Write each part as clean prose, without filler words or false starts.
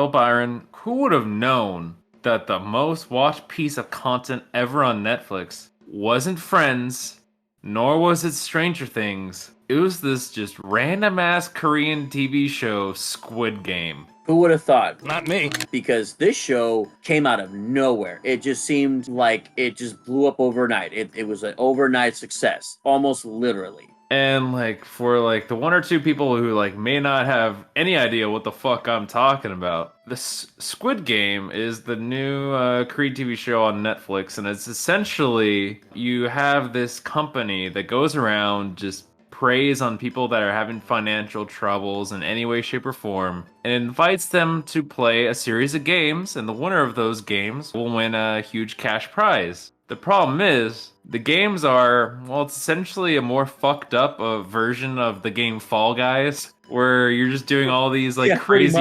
Well, Byron, who would have known that the most watched piece of content ever on Netflix wasn't Friends, nor was it Stranger Things. It was this just random ass Korean TV show, Squid Game. Who would have thought? Not me. Because this show came out of nowhere. It just seemed like it just blew up overnight. It was an overnight success, almost literally. And like for like the one or two people who like may not have any idea what the fuck I'm talking about, this Squid Game is the new Korean TV show on Netflix, and it's essentially you have this company that goes around just preys on people that are having financial troubles in any way, shape, or form, and invites them to play a series of games, and the winner of those games will win a huge cash prize. The problem is, the games are, well, it's essentially a more fucked up version of the game Fall Guys, where you're just doing all these like crazy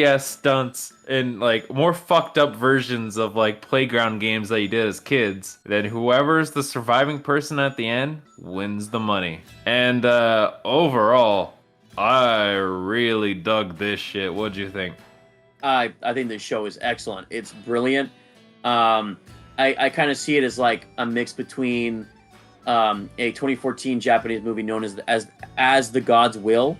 ass stunts and like more fucked up versions of like playground games that you did as kids. Then whoever's the surviving person at the end wins the money. And overall, I really dug this shit. What'd you think? I think this show is excellent. It's brilliant. I kind of see it as like a mix between a 2014 Japanese movie known as The God's Will,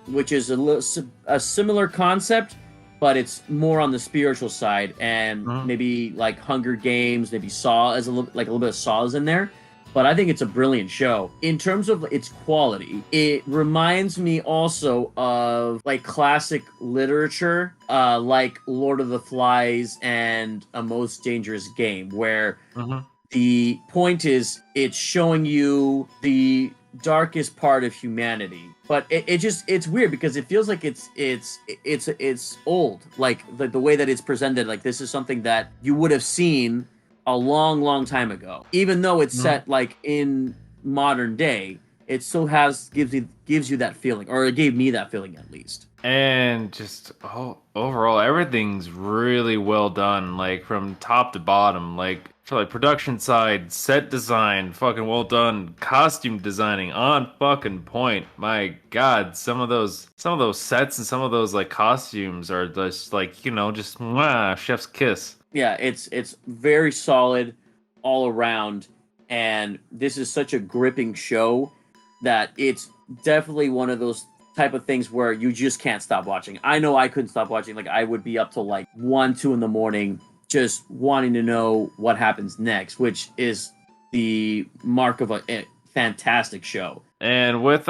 which is a similar concept, but it's more on the spiritual side, and maybe like Hunger Games, maybe Saw as a little bit of Saw is in there. But I think it's a brilliant show. In terms of its quality, it reminds me also of like classic literature, like Lord of the Flies and A Most Dangerous Game, where the point is it's showing you the darkest part of humanity. But it's weird because it feels like it's old. Like the way that it's presented, like this is something that you would have seen a long time ago. Even though it's set like in modern day, it still gives you that feeling, or it gave me that feeling at least. And just overall, everything's really well done, like from top to bottom. Like for like production side, set design, fucking well done. Costume designing on fucking point. My God, some of those sets and some of those like costumes are just like just chef's kiss. Yeah, it's very solid all around, and this is such a gripping show that it's definitely one of those type of things where you just can't stop watching. I know I couldn't stop watching. Like I would be up till like 1, 2 in the morning just wanting to know what happens next, which is the mark of a fantastic show. And with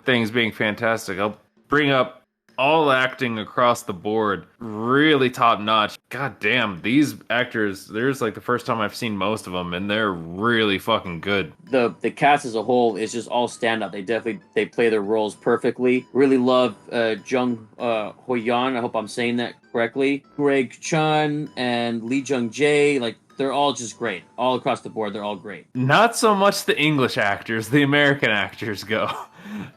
things being fantastic, I'll bring up all acting across the board, really top notch. God damn, these actors, there's like the first time I've seen most of them, and they're really fucking good. The cast as a whole is just all stand up. They play their roles perfectly. Really love Jung Ho-yeon, I hope I'm saying that correctly. Greg Chun and Lee Jung Jae, like they're all just great. All across the board, they're all great. Not so much the English actors, the American actors go.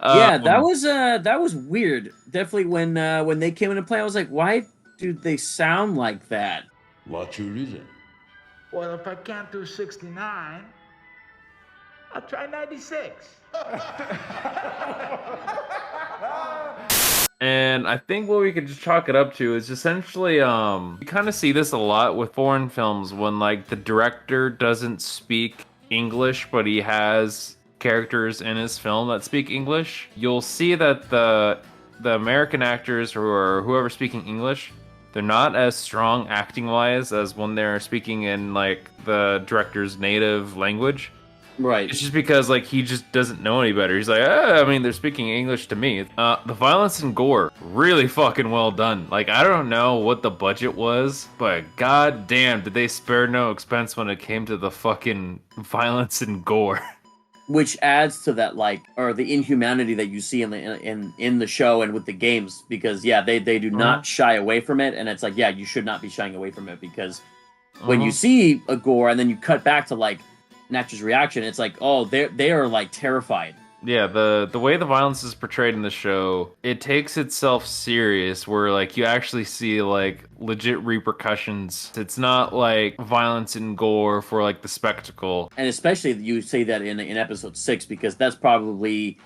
Yeah, that was weird. Definitely when they came into play, I was like, why do they sound like that? What's your reason? Well, if I can't do 69, I'll try 96. And I think what we could just chalk it up to is essentially, you kind of see this a lot with foreign films when like the director doesn't speak English, but he has characters in his film that speak English. You'll see that the American actors or whoever's speaking English, they're not as strong acting wise as when they're speaking in like the director's native language. Right. It's just because like he just doesn't know any better. He's like, I mean, they're speaking English to me. The violence and gore, really fucking well done. Like, I don't know what the budget was, but god damn, did they spare no expense when it came to the fucking violence and gore. Which adds to that, like, or the inhumanity that you see in the show and with the games, because yeah, they do not shy away from it, and it's like, yeah, you should not be shying away from it, because when you see a gore and then you cut back to like an actor's reaction, it's like, oh, they are like terrified. Yeah, the way the violence is portrayed in the show, it takes itself serious, where like you actually see like legit repercussions. It's not like violence and gore for like the spectacle. And especially you say that in episode 6, because that's probably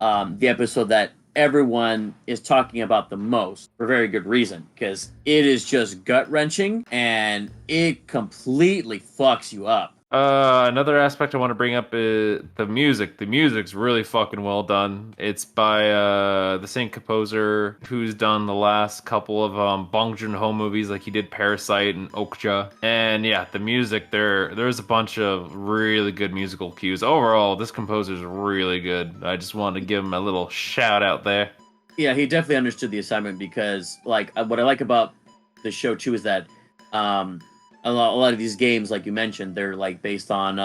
the episode that everyone is talking about the most for very good reason, because it is just gut wrenching and it completely fucks you up. Another aspect I want to bring up is the music. The music's really fucking well done. It's by the same composer who's done the last couple of Bong Joon-ho movies, like he did Parasite and Okja. And yeah, the music there's a bunch of really good musical cues. Overall, this composer's really good. I just wanted to give him a little shout out there. Yeah, he definitely understood the assignment, because like what I like about the show too is that a lot of these games, like you mentioned, they're like based on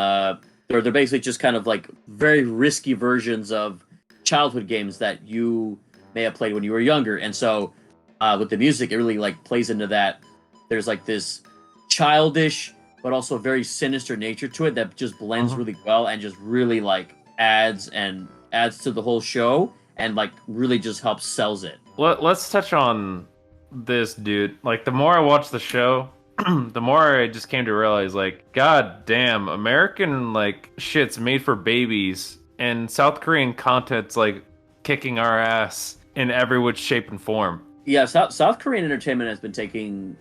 they're basically just kind of like very risky versions of childhood games that you may have played when you were younger. And so with the music, it really like plays into that. There's like this childish but also very sinister nature to it that just blends really well and just really like adds to the whole show, and like really just helps sells it. Let's touch on this, dude. Like, the more I watch the show, the more I just came to realize, like, god damn, American, like, shit's made for babies, and South Korean content's, like, kicking our ass in every which shape and form. Yeah, South Korean entertainment has been taking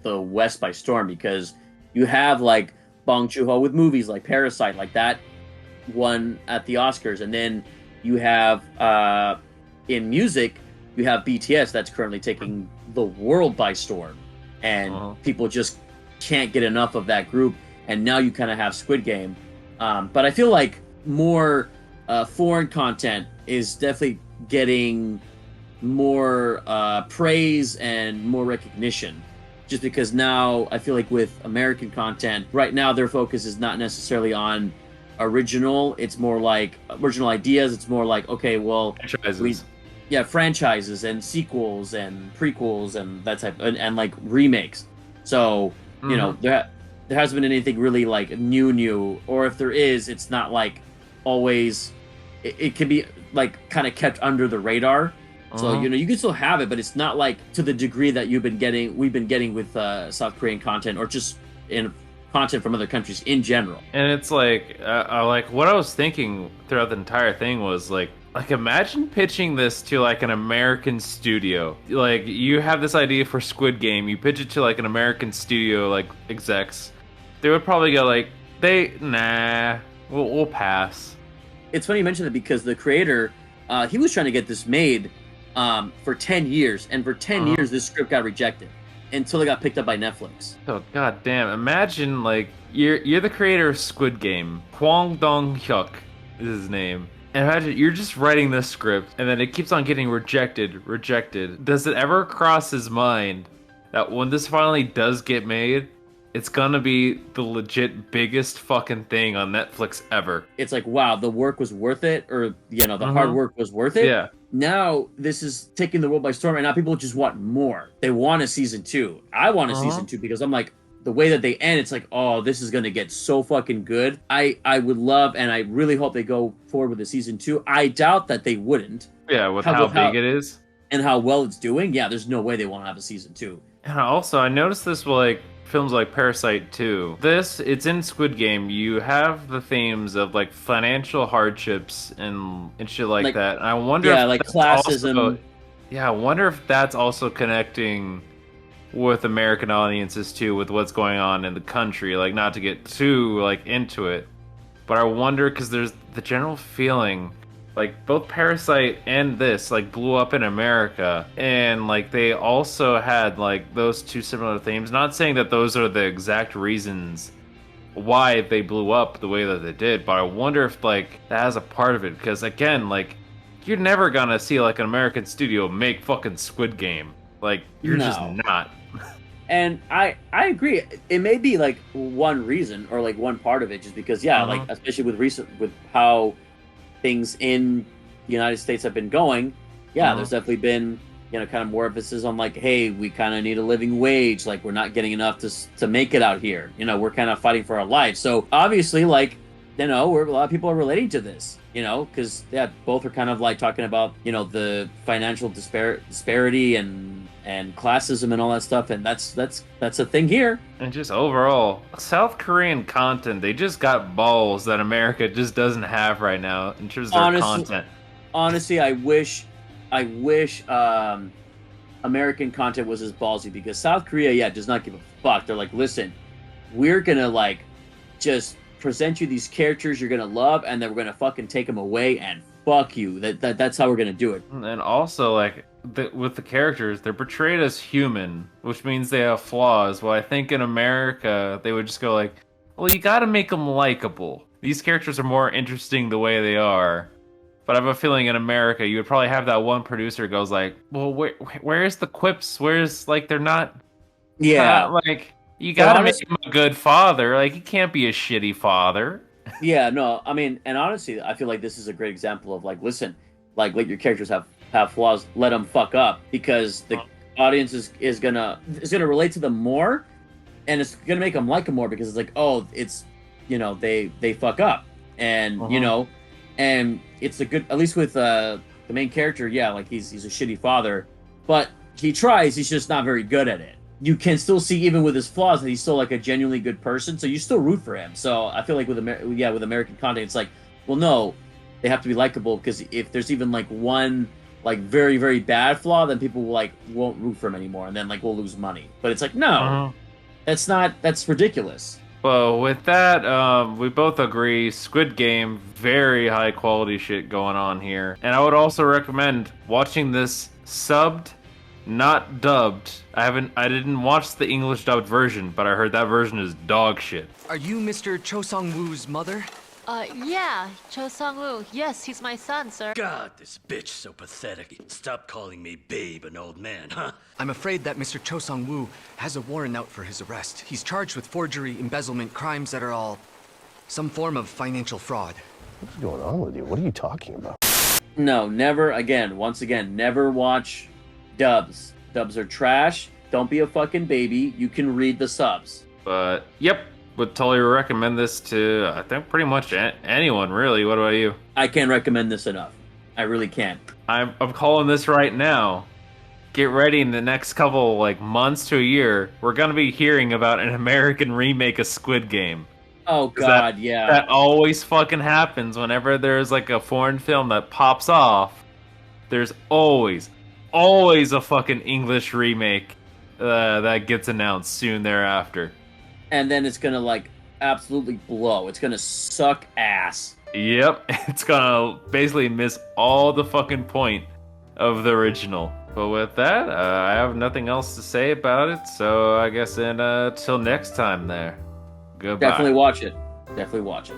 the West by storm, because you have, like, Bong Joon-ho with movies like Parasite, like that won at the Oscars, and then you have, in music, you have BTS that's currently taking the world by storm. And people just can't get enough of that group. And now you kind of have Squid Game. But I feel like more foreign content is definitely getting more praise and more recognition. Just because now I feel like with American content, right now their focus is not necessarily on original. It's more like original ideas. It's more like, okay, well, franchises and sequels and prequels and that type, and like remakes. So you know, there hasn't been anything really like new, or if there is, it's not like always. It can be like kind of kept under the radar. So you know, you can still have it, but it's not like to the degree that we've been getting with South Korean content, or just in content from other countries in general. And it's like what I was thinking throughout the entire thing was like imagine pitching this to like an American studio. Like, you have this idea for Squid Game, you pitch it to like an American studio, like execs. They would probably go like, we'll pass. It's funny you mention that, because the creator, he was trying to get this made for 10 years, and for 10 years this script got rejected until it got picked up by Netflix. Oh goddamn! Imagine like you're the creator of Squid Game. Hwang Dong-hyuk is his name. And imagine you're just writing this script, and then it keeps on getting rejected. Does it ever cross his mind that when this finally does get made, it's gonna be the legit biggest fucking thing on Netflix ever? It's like, wow, the work was worth it, or you know, the hard work was worth it. Yeah. Now this is taking the world by storm, and now people just want more. They want a season 2. I want a season 2, because I'm like, the way that they end, it's like, oh, this is gonna get so fucking good. I would love, and I really hope they go forward with a season 2. I doubt that they wouldn't. Yeah, with how big it is and how well it's doing. Yeah, there's no way they won't have a season 2. And also, I noticed this with like films like Parasite 2. It's in Squid Game. You have the themes of like financial hardships and shit like that. And I wonder, if like classism. I wonder if that's also connecting with American audiences too, with what's going on in the country. Like, not to get too like into it, but I wonder, because there's the general feeling like both Parasite and this like blew up in America, and like they also had like those two similar themes. Not saying that those are the exact reasons why they blew up the way that they did, but I wonder if like that has a part of it, because again, like, you're never gonna see like an American studio make fucking Squid Game. Like, you're just not. And I agree. It may be like one reason, or like one part of it, just because like, especially with how things in the United States have been going, there's definitely been, you know, kind of more emphasis on like, hey, we kind of need a living wage. Like, we're not getting enough to make it out here. You know, we're kind of fighting for our lives. So obviously, like, you know, a lot of people are relating to this, you know, because both are kind of like talking about, you know, the financial disparity and classism and all that stuff, and that's a thing here. And just overall, South Korean content, they just got balls that America just doesn't have right now in terms of their content. Honestly, I wish I wish American content was as ballsy, because South Korea, yeah, does not give a fuck. They're like, listen, we're gonna like just present you these characters you're gonna love, and then we're gonna fucking take them away and fuck you. That's how we're gonna do it. And also, like, with the characters, they're portrayed as human, which means they have flaws. Well, I think in America, they would just go like, well, you gotta make them likable. These characters are more interesting the way they are. But I have a feeling in America, you would probably have that one producer who goes like, well, where's the quips? Where's, like, they're not... Yeah. Like, you gotta make him a good father. Like, he can't be a shitty father. Yeah, no, I mean, and honestly, I feel like this is a great example of like, listen, like, let your characters have flaws, let them fuck up, because the audience is gonna relate to them more, and it's gonna make them like them more, because it's like, oh, it's, you know, they fuck up, and you know, and it's a good, at least with the main character, yeah, like he's a shitty father, but he tries, he's just not very good at it. You can still see, even with his flaws, that he's still like a genuinely good person. So you still root for him. So I feel like with American content, it's like, well, no, they have to be likable, because if there's even like one like very, very bad flaw, then people will like won't root for him anymore, and then like we'll lose money. But it's like, no, that's ridiculous. Well, with that, we both agree, Squid Game, very high quality shit going on here. And I would also recommend watching this subbed, not dubbed. I didn't watch the English dubbed version, but I heard that version is dog shit. Are you Mr. Cho Sung-woo's mother? Yeah, Cho Sung-woo. Yes, he's my son, sir. God, this bitch so pathetic. Stop calling me babe, an old man, huh? I'm afraid that Mr. Cho Sung-woo has a warrant out for his arrest. He's charged with forgery, embezzlement, crimes that are all some form of financial fraud. What's going on with you? What are you talking about? No, never again. Once again, never watch dubs. Dubs are trash. Don't be a fucking baby. You can read the subs. But, yep. Would totally recommend this to, I think, pretty much anyone, really. What about you? I can't recommend this enough. I really can't. I'm calling this right now. Get ready, in the next couple, like, months to a year, we're gonna be hearing about an American remake of Squid Game. Oh, God, yeah. That always fucking happens whenever there's, like, a foreign film that pops off. There's always a fucking English remake that gets announced soon thereafter. And then it's gonna like absolutely blow. It's gonna suck ass. Yep, it's gonna basically miss all the fucking point of the original. But with that, I have nothing else to say about it, so I guess till next time there. Goodbye. Definitely watch it. Definitely watch it.